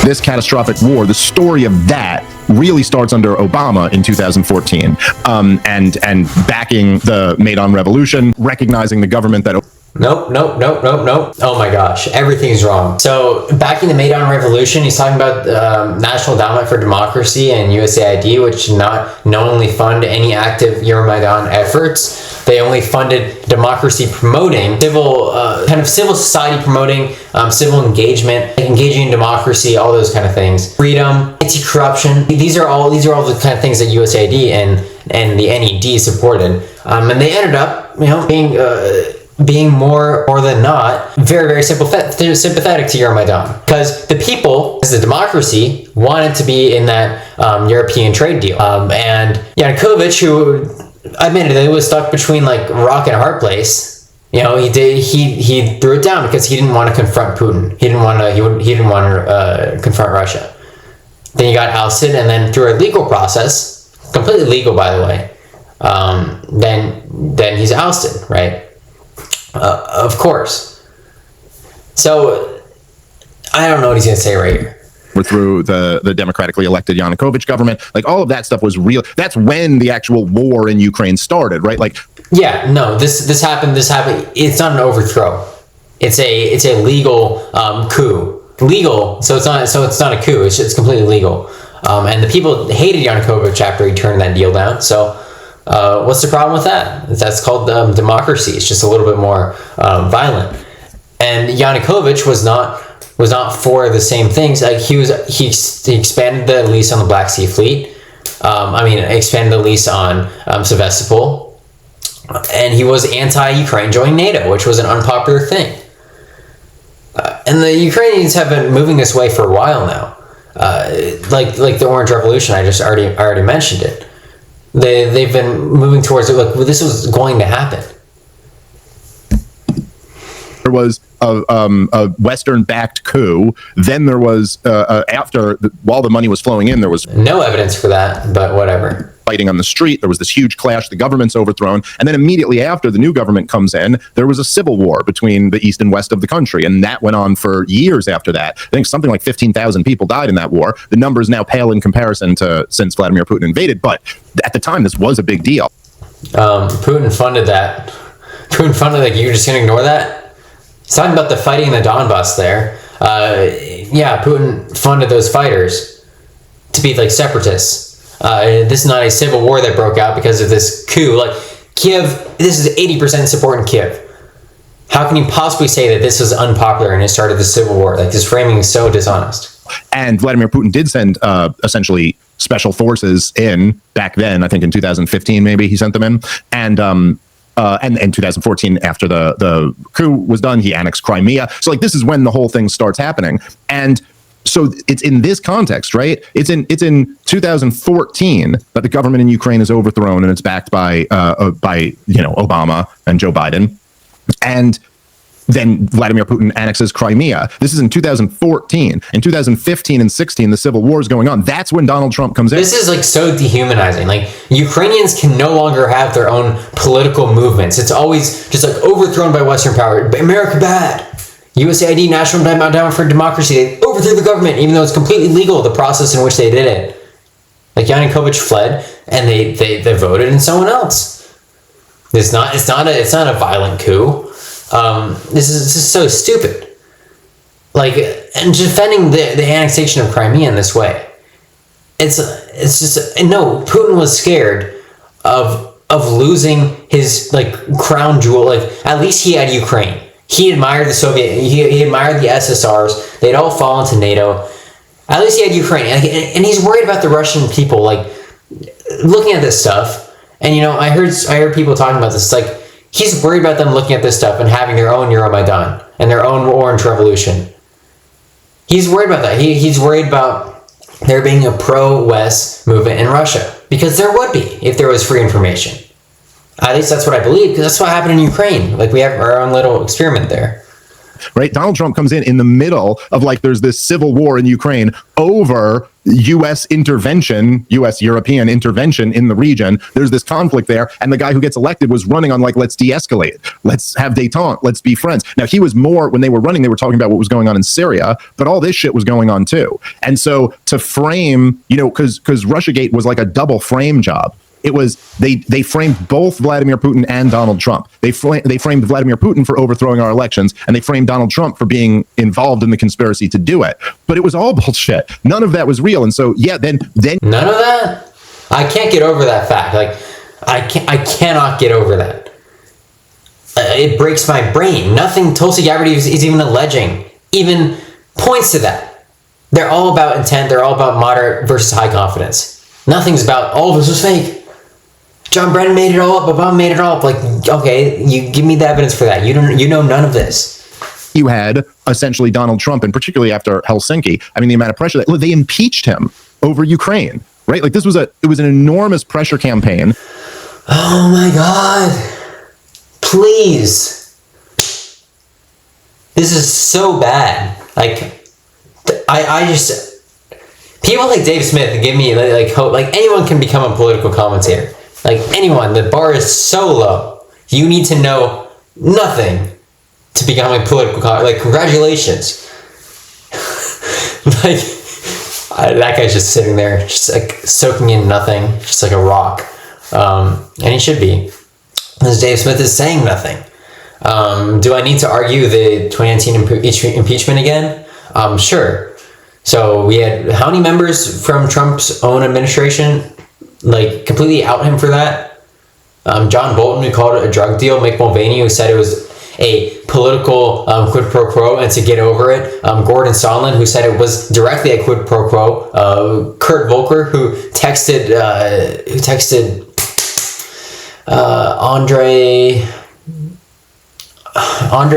this catastrophic war, the story of that really starts under Obama in 2014, and backing the Maidan Revolution, recognizing the government that... Nope. Oh my gosh, everything's wrong. So backing the Maidan Revolution, he's talking about National Endowment for Democracy and USAID, which not only fund any active Euromaidan efforts, they only funded democracy promoting, civil society promoting, civil engagement, engaging in democracy, all those kind of things, freedom, anti-corruption. These are all the kind of things that USAID and the NED supported, and they ended up, being more than not very, very sympathetic to Euromaidan, because the people, as a democracy, wanted to be in that European trade deal. And Yanukovych, who admittedly was stuck between like a rock and a hard place, he threw it down because he didn't want to confront Putin. He didn't want to confront Russia. Then he got ousted, and then through a legal process, completely legal by the way, then he's ousted, right? Of course. So I don't know what he's going to say right here. Through the democratically elected Yanukovych government, like all of that stuff was real. That's when the actual war in Ukraine started, right? Like, yeah, no, this happened. It's not an overthrow. It's a legal coup. Legal, so it's not a coup. It's completely legal. And the people hated Yanukovych after he turned that deal down. So. What's the problem with that? That's called democracy. It's just a little bit more violent. And Yanukovych was not for the same things. Like he expanded the lease on the Black Sea Fleet. Expanded the lease on Sevastopol, and he was anti-Ukraine joining NATO, which was an unpopular thing. And the Ukrainians have been moving this way for a while now. Like the Orange Revolution, I already mentioned it. They've been moving towards it. Like, well, this was going to happen. There was a Western-backed coup. Then there was while the money was flowing in, there was no evidence for that, but whatever. Fighting on the street. There was this huge clash. The government's overthrown, and then immediately after the new government comes in, there was a civil war between the east and west of the country, and that went on for years after that. I think something like 15,000 people died in that war. The numbers now pale in comparison to since Vladimir Putin invaded, but at the time, this was a big deal. Putin funded that. You're just gonna ignore that? He's talking about the fighting in the Donbass there. Putin funded those fighters to be like separatists. This is not a civil war that broke out because of this coup. Like Kiev, this is 80% support in Kiev. How can you possibly say that this was unpopular and it started the civil war? Like, this framing is so dishonest. And Vladimir Putin did send essentially special forces in back then. I think in 2015, maybe he sent them in. And in 2014, after the coup was done, he annexed Crimea. So like, this is when the whole thing starts happening. And so it's in this context, right? It's in 2014 that the government in Ukraine is overthrown and it's backed by Obama and Joe Biden, and then Vladimir Putin annexes Crimea. This is in 2014. In 2015 and 16, the civil war is going on. That's when Donald Trump comes in. This is like so dehumanizing. Like, Ukrainians can no longer have their own political movements. It's always just like overthrown by Western power. America bad. USAID, National Endowment for Democracy, they overthrew the government, even though it's completely legal, the process in which they did it. Like, Yanukovych fled, and they voted in someone else. It's not a violent coup. This is so stupid. Like, and defending the annexation of Crimea in this way, it's just, no. Putin was scared of losing his like crown jewel. Like, at least he had Ukraine. He admired the he admired the SSRs. They'd all fallen to NATO. At least he had Ukraine, and he's worried about the Russian people. Like, looking at this stuff, and I heard people talking about this. It's like, he's worried about them looking at this stuff and having their own Euromaidan and their own Orange Revolution. He's worried about that. He's worried about there being a pro-West movement in Russia, because there would be if there was free information. At least that's what I believe, because that's what happened in Ukraine. Like, we have our own little experiment there. right? Donald Trump comes in the middle of like, there's this civil war in Ukraine over U.S. intervention, U.S. European intervention in the region. There's this conflict there. And the guy who gets elected was running on like, let's de-escalate. Let's have détente. Let's be friends. Now, he was more, when they were running, they were talking about what was going on in Syria, but all this shit was going on too. And so to frame, you know, because Russiagate was like a double frame job. It was, they framed both Vladimir Putin and Donald Trump. They framed Vladimir Putin for overthrowing our elections, and they framed Donald Trump for being involved in the conspiracy to do it. But it was all bullshit. None of that was real. And so, yeah, then none of that. I can't get over that fact. Like, I cannot get over that. It breaks my brain. Nothing Tulsi Gabbard is even alleging even points to that. They're all about intent. They're all about moderate versus high confidence. Nothing's about all of this was fake. John Brennan made it all up. Obama made it all up. Like, okay, you give me the evidence for that. You know none of this. You had essentially Donald Trump, and particularly after Helsinki, I mean, the amount of pressure that they impeached him over Ukraine, right? Like, it was an enormous pressure campaign. Oh my God. Please. This is so bad. Like, I just, people like Dave Smith give me like hope. Like, anyone can become a political commentator. Like, anyone. The bar is so low. You need to know nothing to become a political like, congratulations. Like, that guy's just sitting there, just like soaking in nothing, just like a rock. And he should be, because Dave Smith is saying nothing. Do I need to argue the 2019 impeachment again? Sure. So we had how many members from Trump's own administration like completely out him for that? John Bolton, who called it a drug deal. Mick Mulvaney, who said it was a political quid pro quo and to get over it. Gordon Sondland, who said it was directly a quid pro quo. Kurt Volker, who texted Andre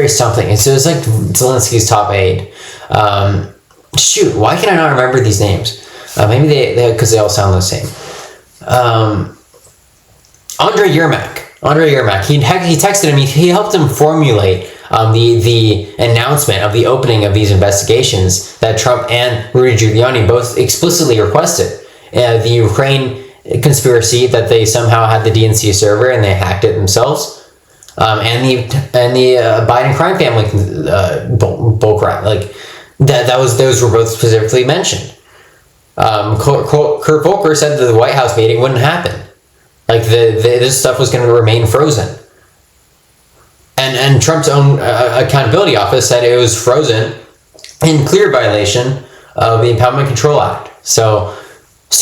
something. So it's like Zelensky's top aide. Shoot, why can I not remember these names? Maybe they because they all sound the same. Andre Yermak. He texted him. He helped him formulate the announcement of the opening of these investigations that Trump and Rudy Giuliani both explicitly requested. The Ukraine conspiracy that they somehow had the DNC server and they hacked it themselves, and the Biden crime family bullcrap. Like those were both specifically mentioned. Kurt Volker said that the White House meeting wouldn't happen. Like this stuff was going to remain frozen. And Trump's own accountability office said it was frozen in clear violation of the Impoundment Control Act. So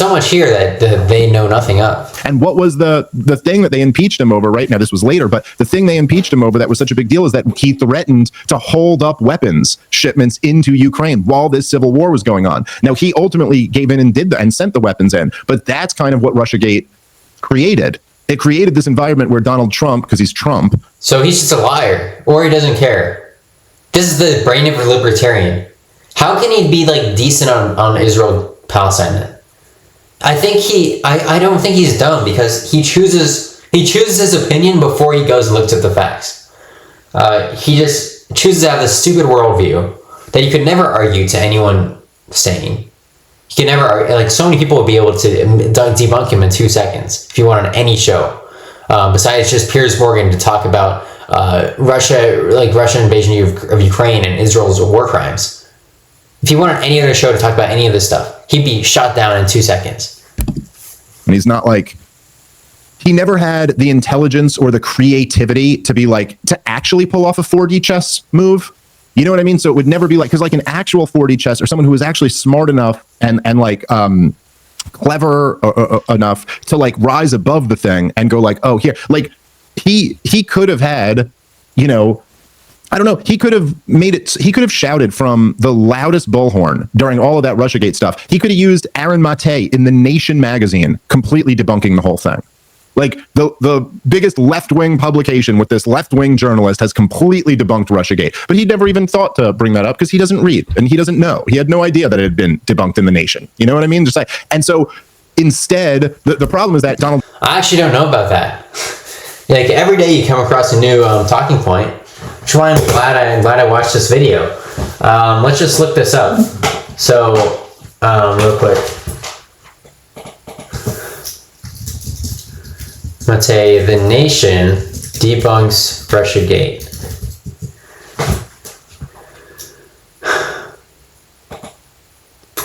much here that they know nothing of. And what was the thing that they impeached him over? Right now, this was later, but the thing they impeached him over that was such a big deal is that he threatened to hold up weapons shipments into Ukraine while this civil war was going on. Now, he ultimately gave in and did that and sent the weapons in, but that's kind of what Russiagate created. It created this environment where Donald Trump, because he's Trump. So he's just a liar, or he doesn't care. This is the brain of a libertarian. How can he be like decent on Israel-Palestine? I don't think he's dumb because he chooses his opinion before he goes and looks at the facts. He just chooses to have this stupid worldview that you could never argue to anyone sane. You could never argue, like so many people would be able to debunk him in 2 seconds if you went on any show. Besides just Piers Morgan to talk about Russian invasion of Ukraine and Israel's war crimes. If you went on any other show to talk about any of this stuff, he'd be shot down in 2 seconds. And he's not like, he never had the intelligence or the creativity to be like, to actually pull off a 4D chess move. You know what I mean? So it would never be like, because like an actual 4D chess or someone who was actually smart enough and like clever enough to like rise above the thing and go like, oh, here, like he could have had, you know, I don't know. He could have made it. He could have shouted from the loudest bullhorn during all of that Russiagate stuff. He could have used Aaron Mate in The Nation magazine, completely debunking the whole thing. Like the biggest left-wing publication with this left-wing journalist has completely debunked Russiagate, but he never even thought to bring that up because he doesn't read and he doesn't know. He had no idea that it had been debunked in The Nation. You know what I mean? Just like, and so instead, the problem is that Donald. I actually don't know about that. Like every day you come across a new talking point. which is why I'm glad I watched this video. Let's just look this up. So, real quick. Let's say The Nation debunks Russiagate.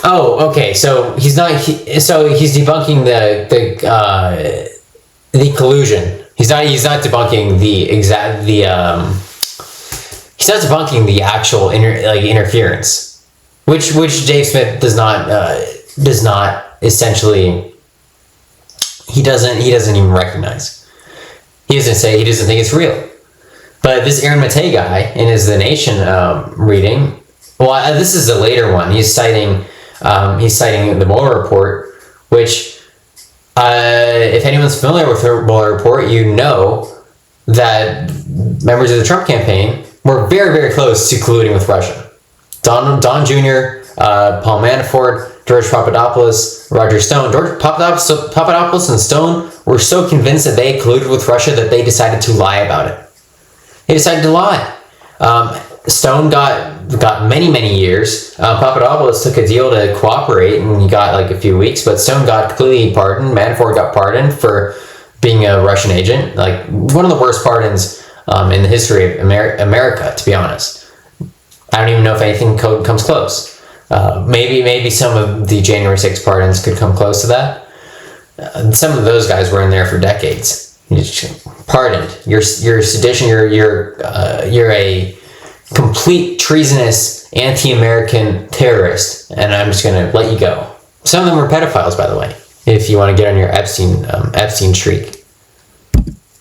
Oh, okay. So he's not. So he's debunking the collusion. He's not debunking He's not debunking the actual interference, which Dave Smith does not essentially. He doesn't even recognize. He doesn't think it's real. But this Aaron Matei guy in his The Nation reading. Well, this is a later one. He's citing the Mueller report, which, if anyone's familiar with the Mueller report, you know that members of the Trump campaign were very, very close to colluding with Russia. Don Jr., Paul Manafort, George Papadopoulos, Roger Stone. George Papadopoulos and Stone were so convinced that they had colluded with Russia that they decided to lie about it. They decided to lie. Stone got many years. Papadopoulos took a deal to cooperate, and he got like a few weeks. But Stone got completely pardoned. Manafort got pardoned for being a Russian agent. Like one of the worst pardons in the history of America, to be honest. I don't even know if anything comes close. Maybe some of the January 6th pardons could come close to that. Some of those guys were in there for decades. Pardoned. You're sedition. You're a complete treasonous anti-American terrorist, and I'm just gonna let you go. Some of them were pedophiles, by the way. If you want to get on your Epstein streak.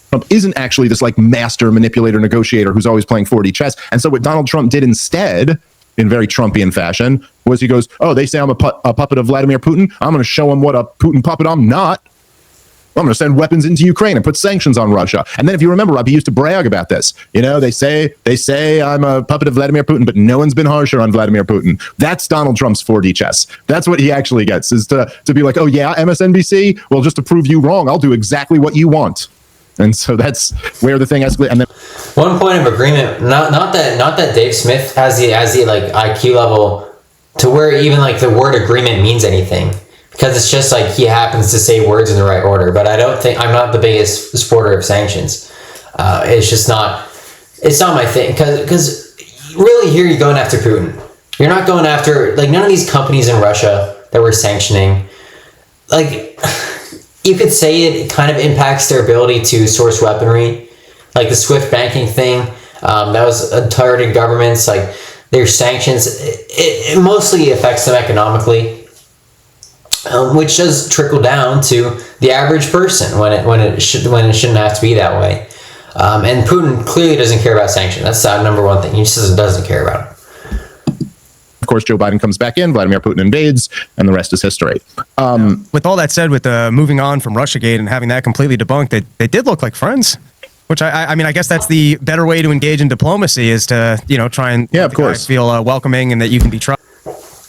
Trump isn't actually this like master manipulator negotiator who's always playing 4D chess. And so what Donald Trump did instead, in very Trumpian fashion, was he goes, oh, they say I'm a puppet of Vladimir Putin. I'm going to show them what a Putin puppet I'm not. I'm going to send weapons into Ukraine and put sanctions on Russia. And then if you remember, Rob, he used to brag about this. You know, they say I'm a puppet of Vladimir Putin, but no one's been harsher on Vladimir Putin. That's Donald Trump's 4D chess. That's what he actually gets, is to be like, oh yeah, MSNBC? Well, just to prove you wrong, I'll do exactly what you want. And so that's where the thing escalates. And then one point of agreement, not that Dave Smith has the like IQ level to where even like the word agreement means anything, because it's just like he happens to say words in the right order. But I'm not the biggest supporter of sanctions. It's not my thing, because really here you're going after Putin. You're not going after like none of these companies in Russia that we're sanctioning. Like, you could say it kind of impacts their ability to source weaponry, like the SWIFT banking thing. That was targeted governments, like their sanctions. It mostly affects them economically, which does trickle down to the average person when it shouldn't have to be that way. And Putin clearly doesn't care about sanctions. That's the number one thing. He just doesn't care about it. Of course, Joe Biden comes back in, Vladimir Putin invades, and the rest is history. With all that said, with moving on from Russiagate and having that completely debunked, they did look like friends. Which I mean, I guess that's the better way to engage in diplomacy, is to try and of course feel welcoming and that you can be trusted.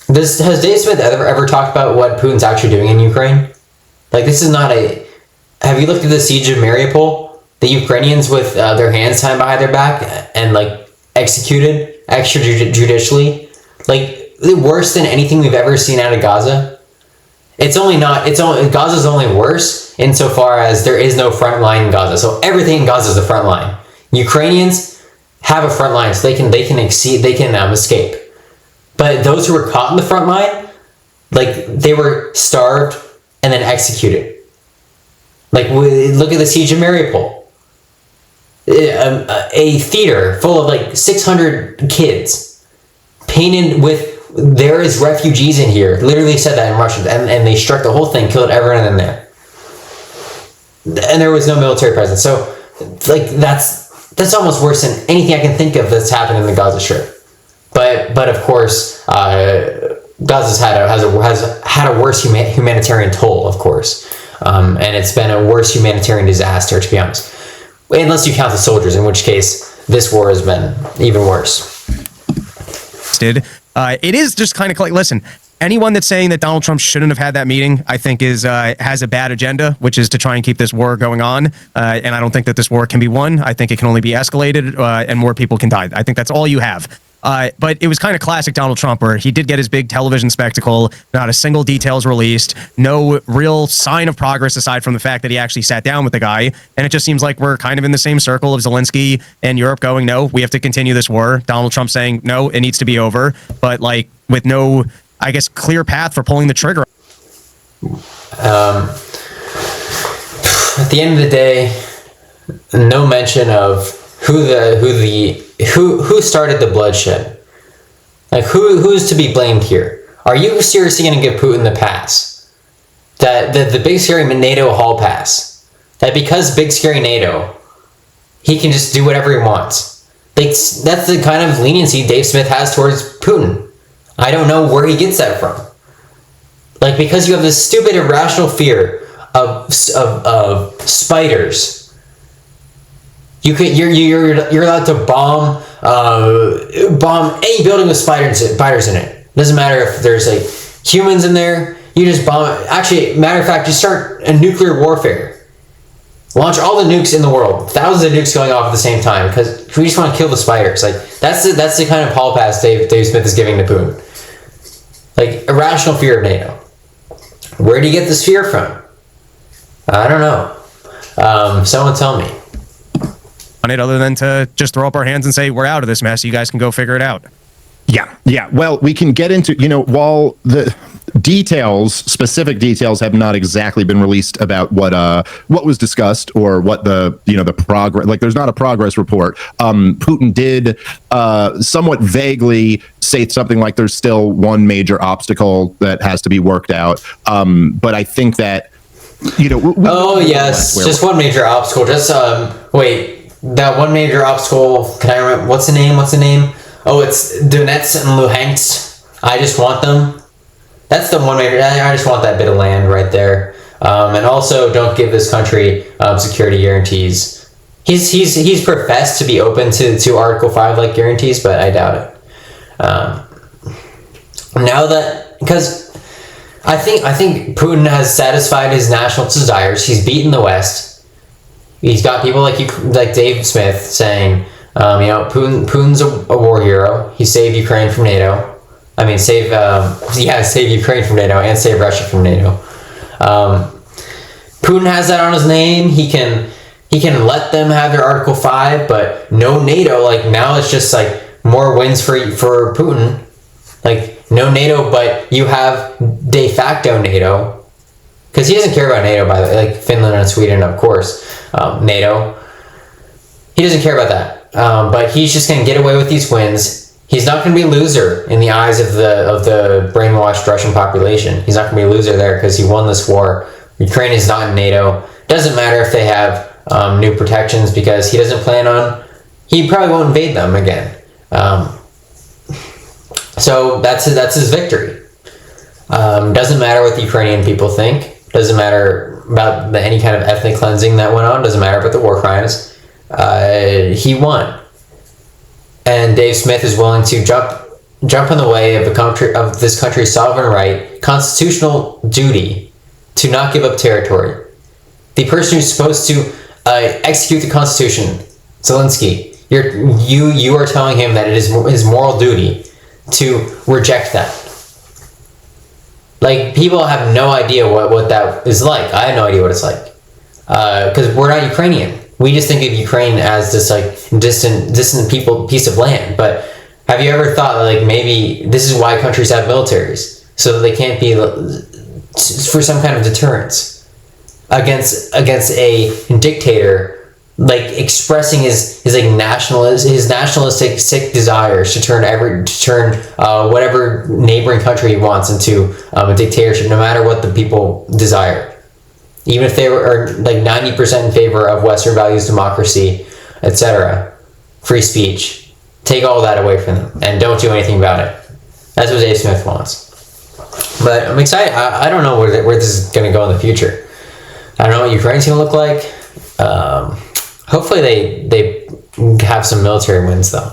Has Dave Smith ever talked about what Putin's actually doing in Ukraine? Like, this is not a. Have you looked at the siege of Mariupol? The Ukrainians with their hands tied behind their back and like executed extrajudicially. Like, worse than anything we've ever seen out of Gaza. Gaza's only worse insofar as there is no front line in Gaza. So everything in Gaza is the front line. Ukrainians have a front line, so they can escape. But those who were caught in the front line, like, they were starved and then executed. Like, look at the siege of Mariupol. A theater full of like 600 kids painted with "there is refugees in here," literally said that in Russian, and they struck the whole thing, killed everyone in there, and there was no military presence. So, like, that's almost worse than anything I can think of that's happened in the Gaza Strip. But of course, Gaza's had a worse humanitarian toll, of course, and it's been a worse humanitarian disaster, to be honest, unless you count the soldiers, in which case this war has been even worse. It is just kind of like, listen, anyone that's saying that Donald Trump shouldn't have had that meeting, I think has a bad agenda, which is to try and keep this war going on. And I don't think that this war can be won. I think it can only be escalated, and more people can die. I think that's all you have. But it was kind of classic Donald Trump, where he did get his big television spectacle, not a single details released, no real sign of progress aside from the fact that he actually sat down with the guy. And it just seems like we're kind of in the same circle of Zelensky and Europe going, no, we have to continue this war. Donald Trump saying, no, it needs to be over. But like with no, I guess, clear path for pulling the trigger. At the end of the day, no mention of who started the bloodshed. Like who's to be blamed here? Are you seriously going to give Putin the pass? That the big scary NATO hall pass? That because big scary NATO, he can just do whatever he wants? That's the kind of leniency Dave Smith has towards Putin. I don't know where he gets that from. Like, because you have this stupid irrational fear of spiders. You're allowed to bomb any building with spiders in it. Doesn't matter if there's like humans in there. You just bomb it. Actually, matter of fact, you start a nuclear warfare. Launch all the nukes in the world. Thousands of nukes going off at the same time because we just want to kill the spiders. Like that's the kind of hall pass Dave Smith is giving to Putin. Like irrational fear of NATO. Where do you get this fear from? I don't know. Someone tell me. On it, other than to just throw up our hands and say we're out of this mess, you guys can go figure it out. Yeah. Well, we can get into, while the specific details have not exactly been released about what was discussed or what the progress, like there's not a progress report. Putin did somewhat vaguely say something like there's still one major obstacle that has to be worked out. But I think that, yes, just one major obstacle. Just, wait. That one major obstacle, can I remember? What's the name? Oh, it's Donetsk and Luhansk. I just want them. That's the one major. I just want that bit of land right there. And also, don't give this country security guarantees. He's professed to be open to Article 5 like guarantees, but I doubt it. Because I think Putin has satisfied his national desires. He's beaten the West. He's got people like Dave Smith saying, Putin's a war hero. He saved Ukraine from NATO. I mean, save Ukraine from NATO and save Russia from NATO. Putin has that on his name. He can let them have their Article 5, but no NATO. Like now, it's just like more wins for Putin. Like no NATO, but you have de facto NATO. Because he doesn't care about NATO, by the way, like Finland and Sweden, of course. NATO. He doesn't care about that. But he's just going to get away with these wins. He's not going to be a loser in the eyes of the brainwashed Russian population. He's not going to be a loser there because he won this war. Ukraine is not in NATO. Doesn't matter if they have new protections because he doesn't plan on... He probably won't invade them again. So that's his victory. Doesn't matter what the Ukrainian people think. Doesn't matter about any kind of ethnic cleansing that went on. Doesn't matter about the war crimes. He won. And Dave Smith is willing to jump in the way of this country's sovereign right, constitutional duty to not give up territory. The person who's supposed to execute the Constitution, Zelensky, you are telling him that it is his moral duty to reject that. Like, people have no idea what that is like. I have no idea what it's like. Because we're not Ukrainian. We just think of Ukraine as this like distant piece of land. But have you ever thought that, like, maybe this is why countries have militaries, so that they can't be for some kind of deterrence against a dictator, like expressing his nationalistic sick desires to turn whatever neighboring country he wants into a dictatorship, no matter what the people desire. Even if they are like 90% in favor of Western values, democracy, etc., free speech, take all that away from them and don't do anything about it. That's what Dave Smith wants. But I'm excited. I don't know where this is going to go in the future. I don't know what Ukraine's going to look like. Hopefully they have some military wins, though.